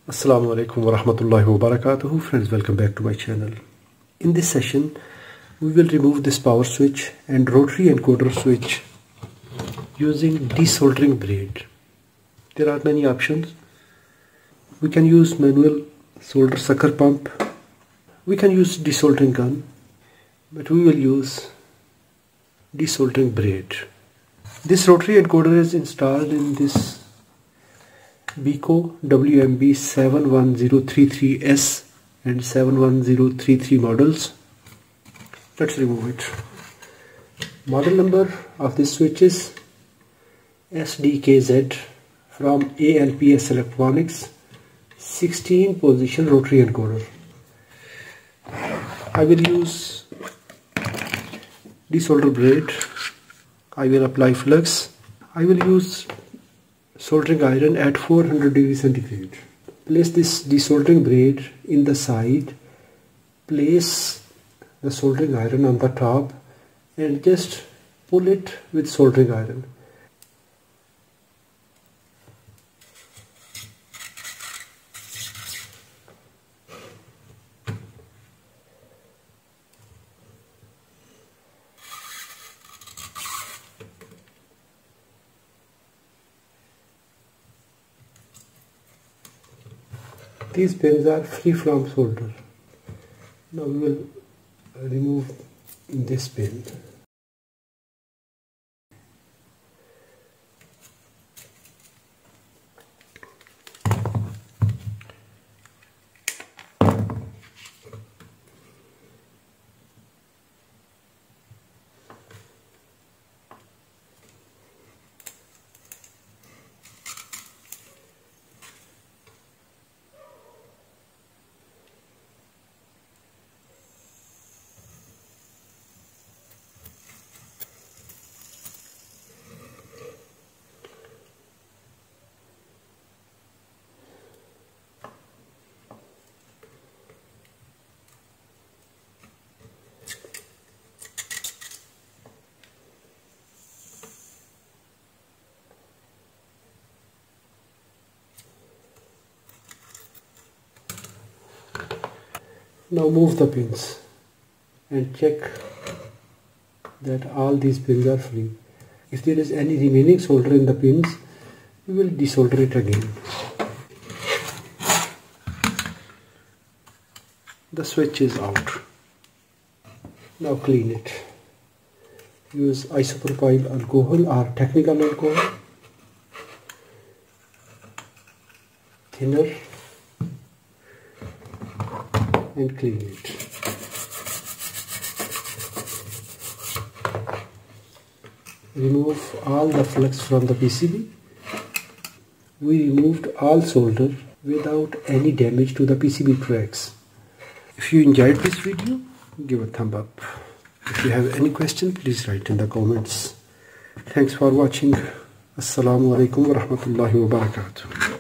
Assalamu alaikum wa rahmatullahi wa barakatuhu. Friends, welcome back to my channel. In this session, we will remove this power switch and rotary encoder switch using desoldering braid. There are many options. We can use manual solder sucker pump. We can use desoldering gun, but we will use desoldering braid. This rotary encoder is installed in this Beko WMB 71033S and 71033 models. Let's remove it. Model number of this switch is SDKZ from ALPS Electronics, 16 position rotary encoder. I will use desolder braid. I will apply flux. I will use soldering iron at 400 degrees centigrade. Place this desoldering braid in the side. Place the soldering iron on the top and just pull it with soldering iron. These pins are free from solder. Now we will remove this pin. Now move the pins and check that all these pins are free. If there is any remaining solder in the pins, we will desolder it again. The switch is out. Now clean it. Use isopropyl alcohol or technical alcohol, thinner, and clean it. Remove all the flux from the PCB. We removed all solder without any damage to the PCB tracks. If you enjoyed this video, give a thumb up. If you have any question, please write in the comments. Thanks for watching. Assalamu alaikum wa rahmatullahi wa barakatuh.